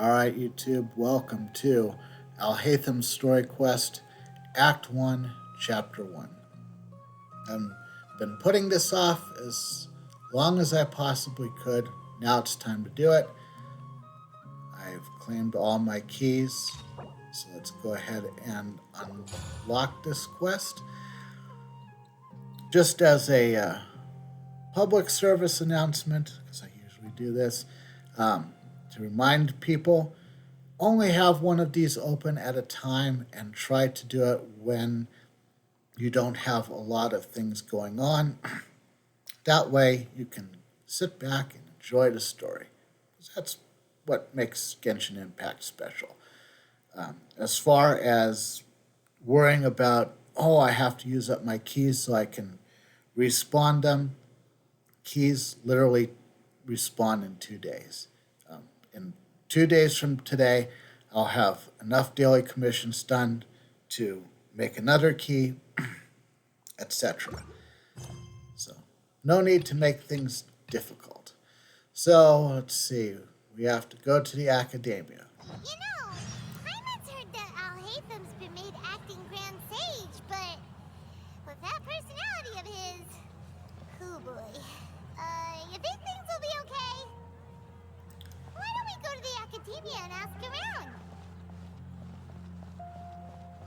Alright, YouTube, welcome to Alhaitham's Story Quest, Act 1, Chapter 1. I've been putting this off as long as I possibly could. Now it's time to do it. I've claimed all my keys, so let's go ahead and unlock this quest. Just as a public service announcement, because I usually do this, to remind people, only have one of these open at a time and try to do it when you don't have a lot of things going on. That way you can sit back and enjoy the story. That's what makes Genshin Impact special. As far as worrying about, I have to use up my keys so I can respawn them, keys literally respawn in 2 days. In 2 days from today, I'll have enough daily commissions done to make another key, etc. So, no need to make things difficult. So, let's see. We have to go to the academia. You know, Hyman's heard that Alhaitham's been made acting Grand Sage, but with that personality of his, oh boy. You think things will be okay? Why don't we go to the academia and ask around?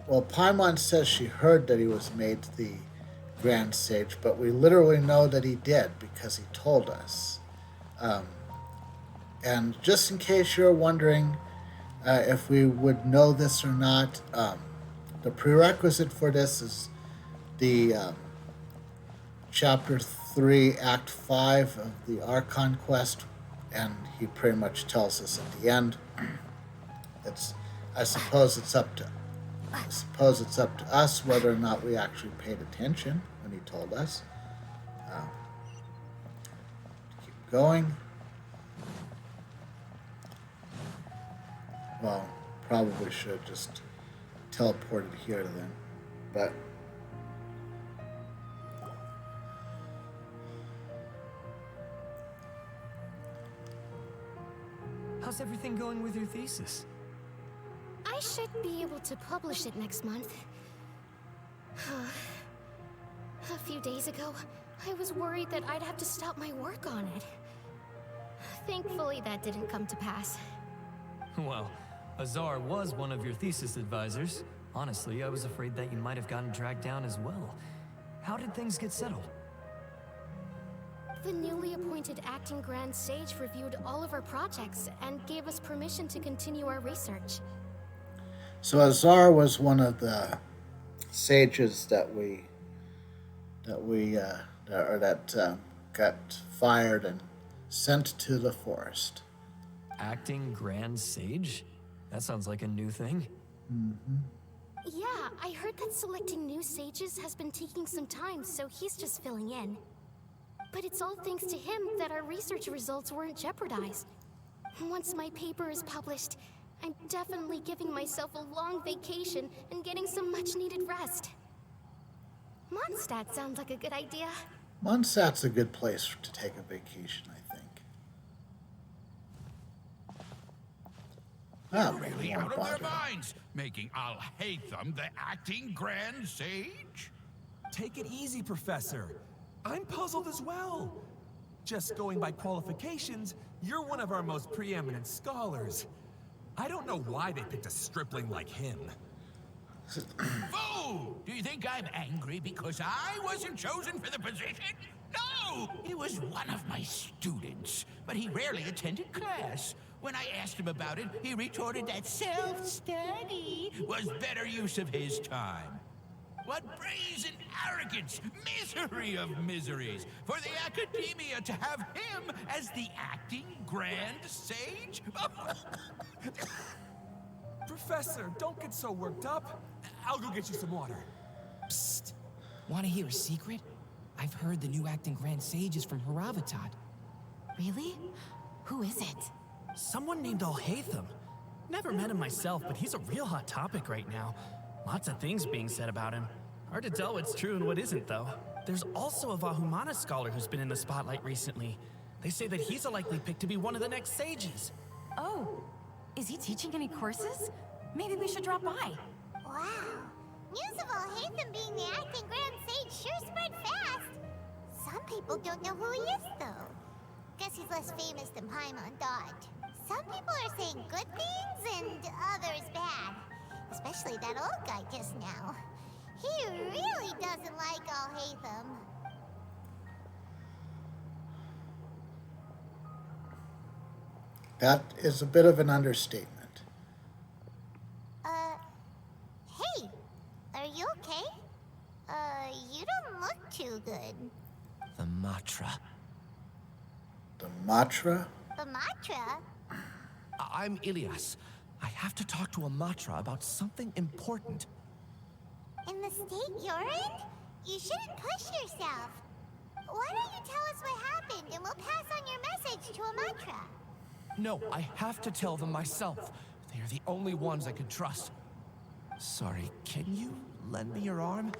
Well, Paimon says she heard that he was made the Grand Sage, but we literally know that he did because he told us. And just in case you're wondering if we would know this or not, the prerequisite for this is the Chapter 3, Act 5 of the Archon quest, and he pretty much tells us at the end. I suppose it's up to us whether or not we actually paid attention when he told us. Keep going. Well, probably should just teleported here then, but how's everything going with your thesis? I should be able to publish it next month. A few days ago, I was worried that I'd have to stop my work on it. Thankfully, that didn't come to pass. Well, Azar was one of your thesis advisors. Honestly, I was afraid that you might have gotten dragged down as well. How did things get settled? The newly appointed acting Grand Sage reviewed all of our projects and gave us permission to continue our research. So Azar was one of the sages that got fired and sent to the forest. Acting Grand Sage? That sounds like a new thing. Mm-hmm. Yeah, I heard that selecting new sages has been taking some time, so he's just filling in. But it's all thanks to him that our research results weren't jeopardized. Once my paper is published, I'm definitely giving myself a long vacation and getting some much-needed rest. Mondstadt sounds like a good idea. Mondstadt's a good place to take a vacation, I think. They're really out of their minds, making Alhaitham the acting Grand Sage? Take it easy, Professor. I'm puzzled as well. Just going by qualifications, you're one of our most preeminent scholars. I don't know why they picked a stripling like him. Fool! Do you think I'm angry because I wasn't chosen for the position? No! He was one of my students, but he rarely attended class. When I asked him about it, he retorted that self-study was better use of his time. What brazen arrogance! Misery of miseries! For the academia to have him as the acting Grand Sage? Professor, don't get so worked up. I'll go get you some water. Psst. Want to hear a secret? I've heard the new acting Grand Sage is from Haravatat. Really? Who is it? Someone named Alhaitham. Never met him myself, but he's a real hot topic right now. Lots of things being said about him. Hard to tell what's true and what isn't, though. There's also a Vahumana scholar who's been in the spotlight recently. They say that he's a likely pick to be one of the next sages. Oh, Is he teaching any courses? Maybe we should drop by. Wow. News of Alhaitham being the acting Grand Sage sure spread fast. Some people don't know who he is, though. Guess he's less famous than Paimon thought. Some people are saying good things and others bad. Especially that old guy just now. He really doesn't like Alhaitham. That is a bit of an understatement. Hey, are you okay? You don't look too good. The Matra. The Matra? The Matra? I'm Ilias. I have to talk to a Matra about something important. In the state you're in? You shouldn't push yourself. Why don't you tell us what happened and we'll pass on your message to a Matra? No, I have to tell them myself. They are the only ones I can trust. Sorry, can you lend me your arm?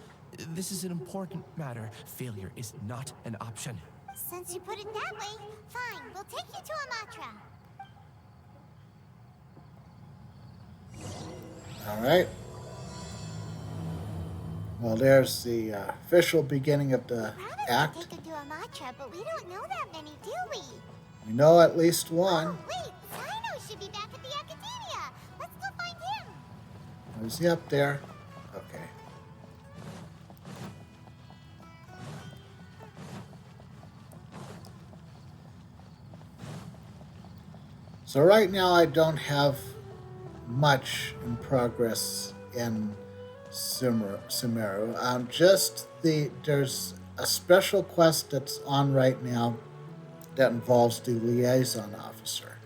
This is an important matter. Failure is not an option. Since you put it that way, fine, we'll take you to a Matra. All right. Well, there's the official beginning of the Promise act. to take him to a Matra, but we don't know that many, do we? We know at least one. Oh, wait, Sino should be back at the Academia. Let's go find him. Is he up there? Okay. So right now I don't have much in progress in Sumeru. There's a special quest that's on right now that involves the liaison officer.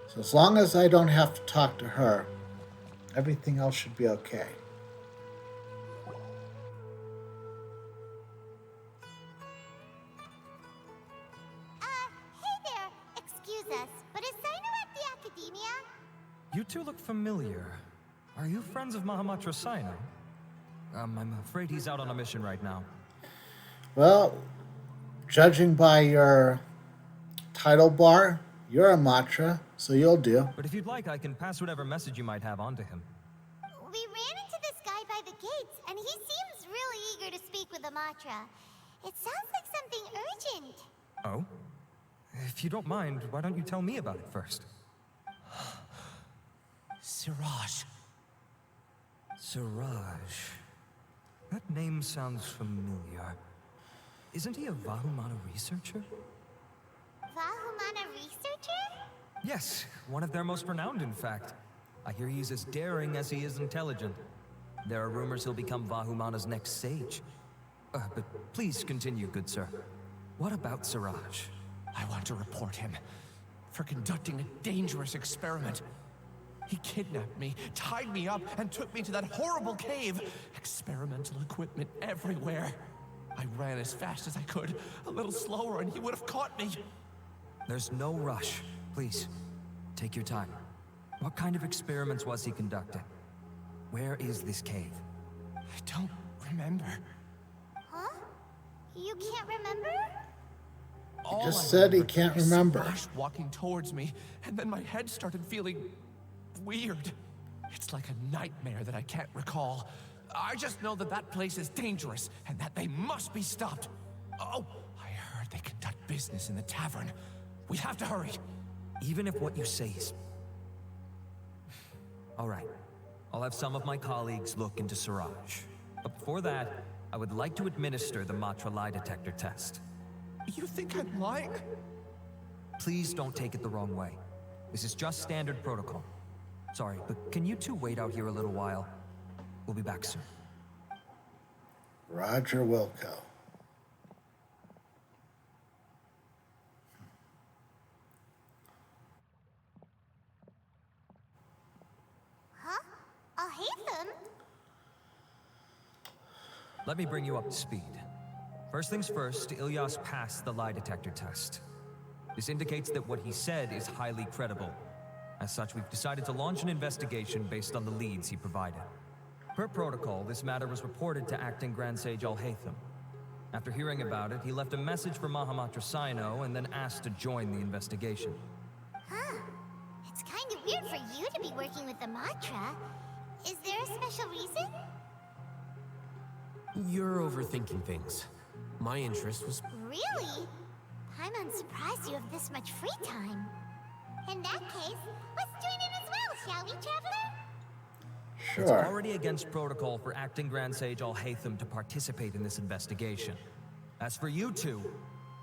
So as long as I don't have to talk to her, everything else should be okay. Hey there. Excuse us, but is Sino at the Academia? You two look familiar. Are you friends of Mahamatra Sino? I'm afraid he's out on a mission right now. Well, judging by your title bar, you're a Matra, so you'll do. But if you'd like, I can pass whatever message you might have on to him. We ran into this guy by the gates, and he seems really eager to speak with the Matra. It sounds like something urgent. Oh? If you don't mind, why don't you tell me about it first? Siraj. Siraj. That name sounds familiar. Isn't he a Vahumana researcher? Vahumana researcher? Yes, one of their most renowned, in fact. I hear he's as daring as he is intelligent. There are rumors he'll become Vahumana's next sage. But please continue, good sir. What about Siraj? I want to report him for conducting a dangerous experiment. He kidnapped me, tied me up, and took me to that horrible cave. Experimental equipment everywhere. I ran as fast as I could, a little slower, and he would have caught me. There's no rush. Please, take your time. What kind of experiments was he conducting? Where is this cave? I don't remember. Huh? You can't remember? All just I said he remember can't is remember. Splash walking towards me, and then my head started feeling weird. It's like a nightmare that I can't recall. I just know that that place is dangerous, and that they must be stopped. Oh, I heard they conduct business in the tavern. We have to hurry. Even if what you say is... All right. I'll have some of my colleagues look into Siraj. But before that, I would like to administer the Matra lie detector test. You think I'm lying? Please don't take it the wrong way. This is just standard protocol. Sorry, but can you two wait out here a little while? We'll be back soon. Roger Wilco. Huh? Alhaitham? Let me bring you up to speed. First things first, Ilyas passed the lie detector test. This indicates that what he said is highly credible. As such, we've decided to launch an investigation based on the leads he provided. Per protocol, this matter was reported to Acting Grand Sage Alhaitham. After hearing about it, he left a message for Mahamatra Sino and then asked to join the investigation. Huh. It's kind weird for you to be working with the Matra. Is there a special reason? You're overthinking things. My interest was... Really? I'm surprised you have this much free time. In that case, let's join in as well, shall we, Traveler? It's Sure. already against protocol for Acting Grand Sage Alhaitham to participate in this investigation. As for you two,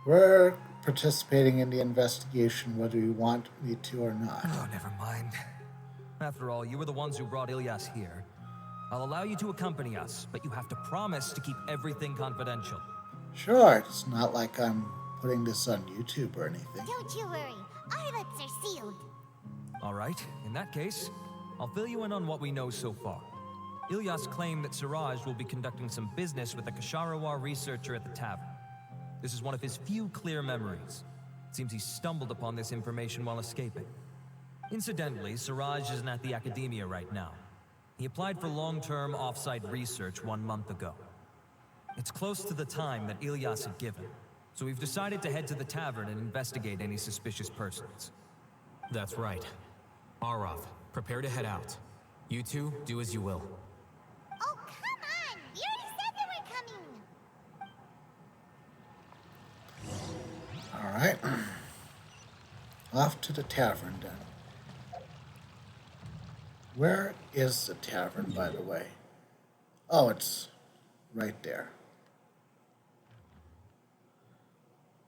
We're participating in the investigation whether you want me to or not. oh, never mind. After all, you were the ones who brought Ilyas here. I'll allow you to accompany us, but you have to promise to keep everything confidential. Sure, it's not like I'm putting this on YouTube or anything. Don't you worry. Our lips are sealed. All right, in that case, I'll fill you in on what we know so far. Ilyas claimed that Siraj will be conducting some business with a Kasharawar researcher at the tavern. This is one of his few clear memories. It seems he stumbled upon this information while escaping. Incidentally, Siraj isn't at the academia right now. He applied for long-term off-site research 1 month ago. It's close to the time that Ilyas had given, so we've decided to head to the tavern and investigate any suspicious persons. That's right. Arav, prepare to head out. You two, do as you will. Oh, come on! We already said that we're coming! Alright. Off to the tavern then. Where is the tavern, by the way? Oh, it's right there.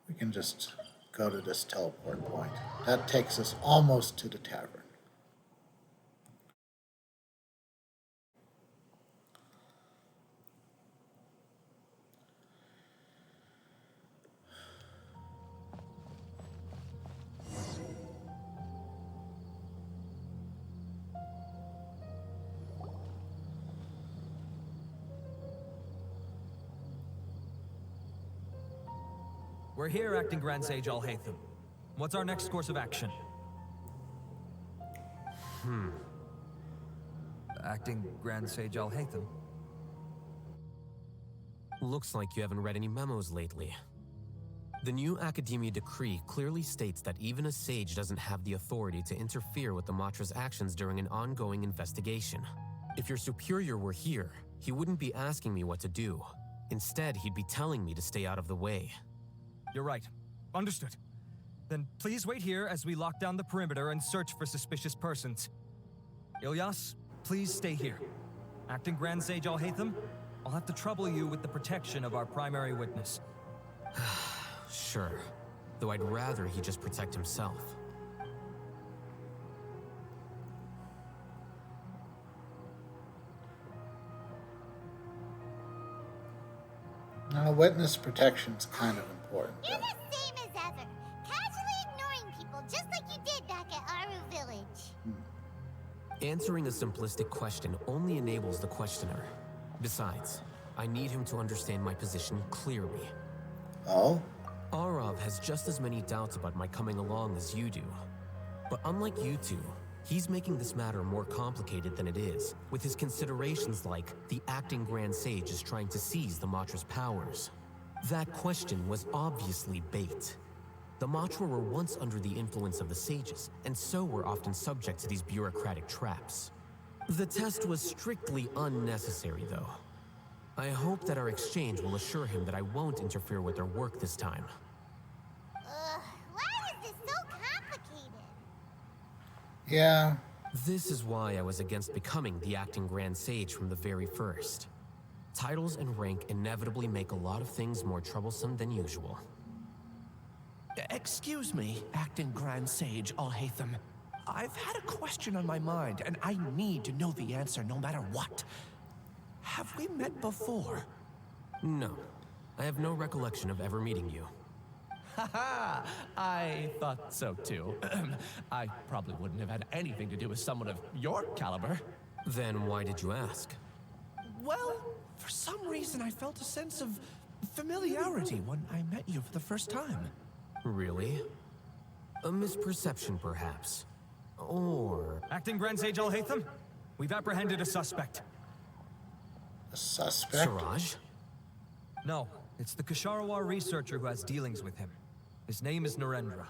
We can just go to this teleport point. That takes us almost to the tavern. We're here, Acting Grand Sage Alhaitham. What's our next course of action? Acting Grand Sage Alhaitham? Looks like you haven't read any memos lately. The new Academia decree clearly states that even a sage doesn't have the authority to interfere with the Matra's actions during an ongoing investigation. If your superior were here, he wouldn't be asking me what to do. Instead, he'd be telling me to stay out of the way. You're right. Understood. Then please wait here as we lock down the perimeter and search for suspicious persons. Ilyas, please stay here. Acting Grand Sage Alhaitham, I'll have to trouble you with the protection of our primary witness. Sure. Though I'd rather he just protect himself. Witness protection's kind of important. You're Though. the same as ever. Casually ignoring people, just like you did back at Aru Village. Answering a simplistic question only enables the questioner. Besides, I need him to understand my position clearly. Oh? Arav has just as many doubts about my coming along as you do. But unlike you two, he's making this matter more complicated than it is, with his considerations like the acting Grand Sage is trying to seize the Matra's powers. That question was obviously bait. The Matra were once under the influence of the sages, and so were often subject to these bureaucratic traps. The test was strictly unnecessary, though. I hope that our exchange will assure him that I won't interfere with their work this time. Why is this so complicated? Yeah. This is why I was against becoming the acting Grand Sage from the very first. Titles and rank inevitably make a lot of things more troublesome than usual. Excuse me, Acting Grand Sage Alhaitham. I've had a question on my mind, and I need to know the answer no matter what. Have we met before? No. I have no recollection of ever meeting you. Haha, I thought so too. I probably wouldn't have had anything to do with someone of your caliber. Then why did you ask? Well, for some reason I felt a sense of familiarity when I met you for the first time. Really? A misperception, perhaps. Or... Acting Grand Sage Alhaitham, we've apprehended a suspect. A suspect? Siraj? No, it's the Kasharawar researcher who has dealings with him. His name is Narendra.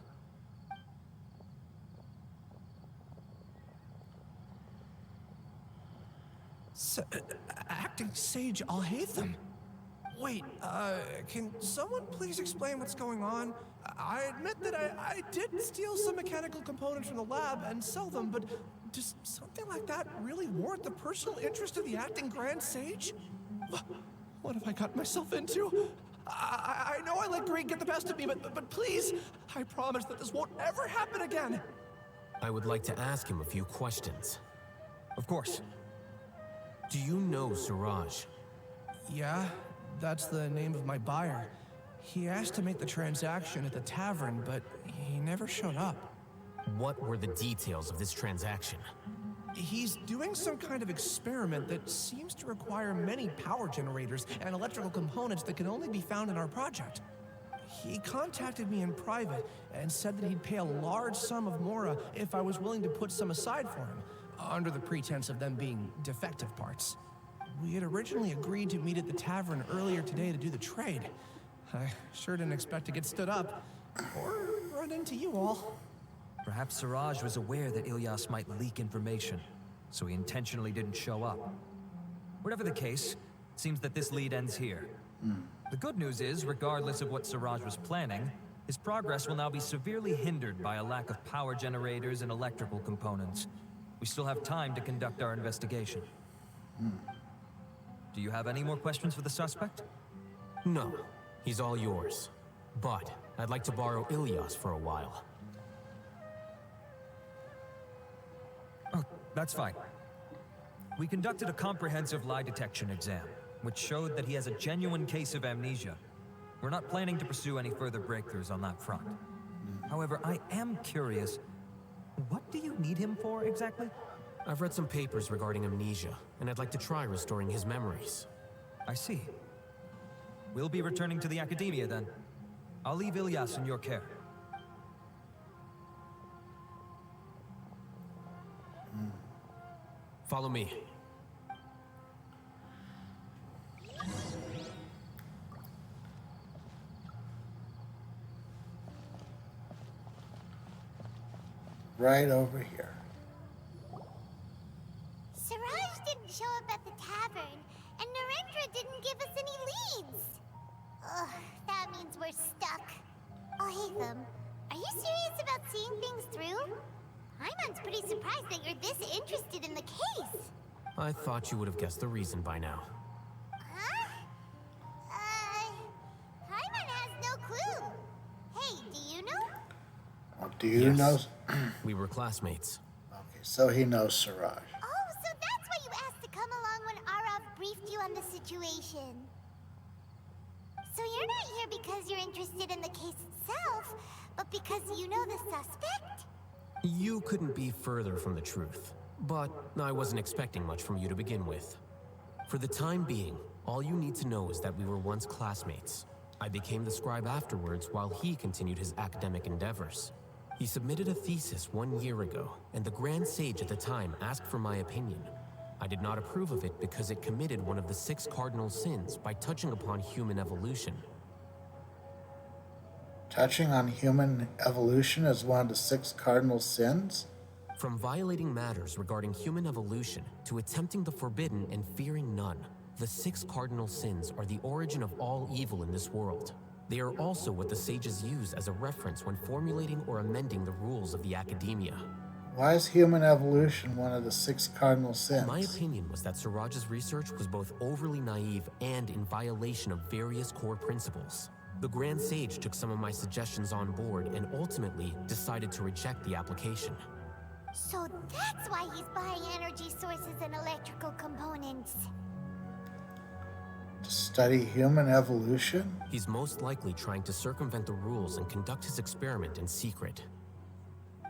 Acting Sage Alhaitham. Wait, can someone please explain what's going on? I admit that I did steal some mechanical components from the lab and sell them, but does something like that really warrant the personal interest of the acting Grand Sage? What have I gotten myself into? I know I let greed get the best of me, but please, I promise that this won't ever happen again. I would like to ask him a few questions. Of course. Do you know Suraj? Yeah, that's the name of my buyer. He asked to make the transaction at the tavern, but he never showed up. What were the details of this transaction? He's doing some kind of experiment that seems to require many power generators and electrical components that can only be found in our project. He contacted me in private and said that he'd pay a large sum of Mora if I was willing to put some aside for him, under the pretense of them being defective parts. We had originally agreed to meet at the tavern earlier today to do the trade. I sure didn't expect to get stood up, or run into you all. Perhaps Suraj was aware that Ilyas might leak information, so he intentionally didn't show up. Whatever the case, it seems that this lead ends here. The good news is, regardless of what Suraj was planning, his progress will now be severely hindered by a lack of power generators and electrical components. We still have time to conduct our investigation. Do you have any more questions for the suspect? No, he's all yours. But I'd like to borrow Ilyas for a while. Oh, that's fine. We conducted a comprehensive lie detection exam, which showed that he has a genuine case of amnesia. We're not planning to pursue any further breakthroughs on that front. However, I am curious, what do you need him for exactly? I've read some papers regarding amnesia, and I'd like to try restoring his memories. I see. We'll be returning to the Academia then. I'll leave Ilyas in your care. Follow me. Right over here. Siraj didn't show up at the tavern, and Narendra didn't give us any leads. Ugh, that means we're stuck. Alhaitham, are you serious about seeing things through? Paimon's pretty surprised that you're this interested in the case. I thought you would have guessed the reason by now. Huh? Paimon has no clue. Hey, do you know? Oh, do you know? We were classmates. Okay, so he knows Siraj. Oh, so that's why you asked to come along when Arav briefed you on the situation. So you're not here because you're interested in the case itself, but because you know the suspect? You couldn't be further from the truth. But I wasn't expecting much from you to begin with. For the time being, all you need to know is that we were once classmates. I became the scribe afterwards while he continued his academic endeavors. He submitted a thesis 1 year ago, and the Grand Sage at the time asked for my opinion. I did not approve of it because it committed one of the 6 cardinal sins by touching upon human evolution. Touching on human evolution as one of the 6 cardinal sins? From violating matters regarding human evolution to attempting the forbidden and fearing none, the 6 cardinal sins are the origin of all evil in this world. They are also what the sages use as a reference when formulating or amending the rules of the Academia. Why is human evolution one of the 6 cardinal sins? My opinion was that Suraj's research was both overly naive and in violation of various core principles. The Grand Sage took some of my suggestions on board and ultimately decided to reject the application. So that's why he's buying energy sources and electrical components. To study human evolution? He's most likely trying to circumvent the rules and conduct his experiment in secret.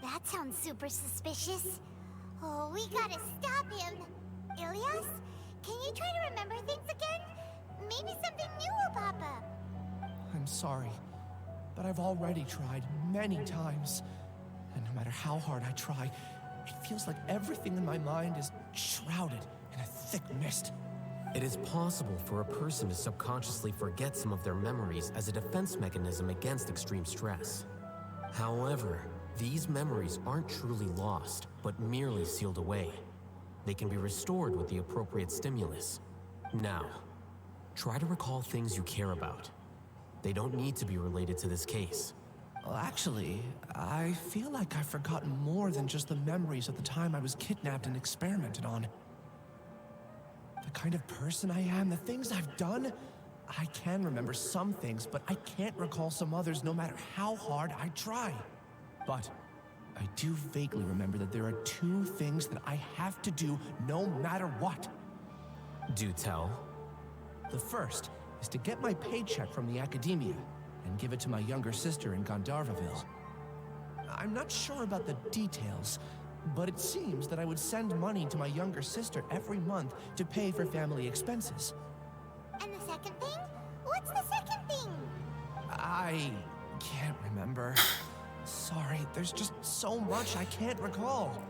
That sounds super suspicious. Oh, we gotta stop him. Ilyas, can you try to remember things again? Maybe something new will pop up. I'm sorry, but I've already tried many times. And no matter how hard I try, it feels like everything in my mind is shrouded in a thick mist. It is possible for a person to subconsciously forget some of their memories as a defense mechanism against extreme stress. However, these memories aren't truly lost, but merely sealed away. They can be restored with the appropriate stimulus. Now, try to recall things you care about. They don't need to be related to this case. Well, actually, I feel like I've forgotten more than just the memories of the time I was kidnapped and experimented on. The kind of person I am, the things I've done, I can remember some things, but I can't recall some others no matter how hard I try. But I do vaguely remember that there are 2 things that I have to do no matter what. Do tell. The first is to get my paycheck from the academia and give it to my younger sister in Gandharvaville. I'm not sure about the details, but it seems that I would send money to my younger sister every month to pay for family expenses. And the second thing? What's the second thing? I can't remember. Sorry, there's just so much I can't recall.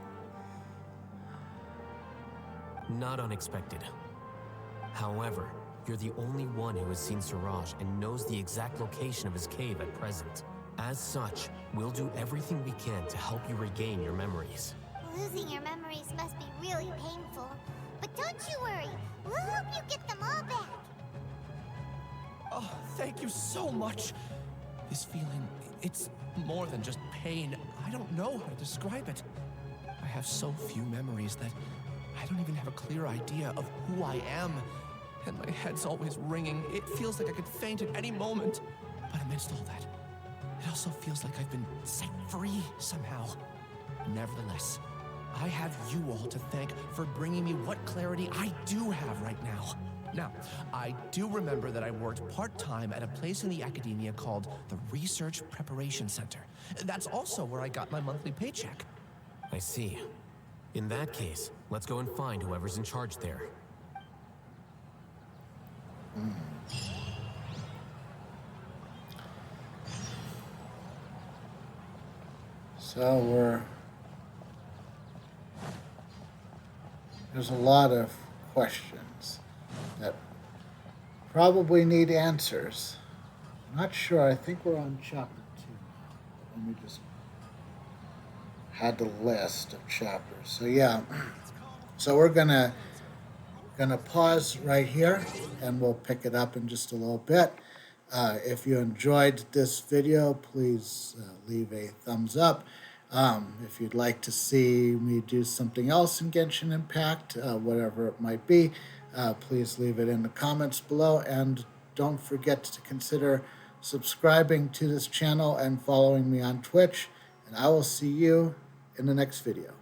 Not unexpected. However, you're the only one who has seen Suraj and knows the exact location of his cave at present. As such, we'll do everything we can to help you regain your memories. Losing your memories must be really painful. But don't you worry, we'll help you get them all back. Oh, thank you so much. This feeling, it's more than just pain. I don't know how to describe it. I have so few memories that I don't even have a clear idea of who I am. And my head's always ringing. It feels like I could faint at any moment. But amidst all that, it also feels like I've been set free somehow. Nevertheless, I have you all to thank for bringing me what clarity I do have right now. Now, I do remember that I worked part-time at a place in the academia called the Research Preparation Center. That's also where I got my monthly paycheck. I see. In that case, let's go and find whoever's in charge there. So there's a lot of questions that probably need answers. I'm not sure. I think we're on chapter 2 now. Let me just had the list of chapters. So yeah. So we're gonna pause right here and we'll pick it up in just a little bit. If you enjoyed this video, please leave a thumbs up. If you'd like to see me do something else in Genshin Impact, whatever it might be, please leave it in the comments below. And don't forget to consider subscribing to this channel and following me on Twitch. And I will see you in the next video.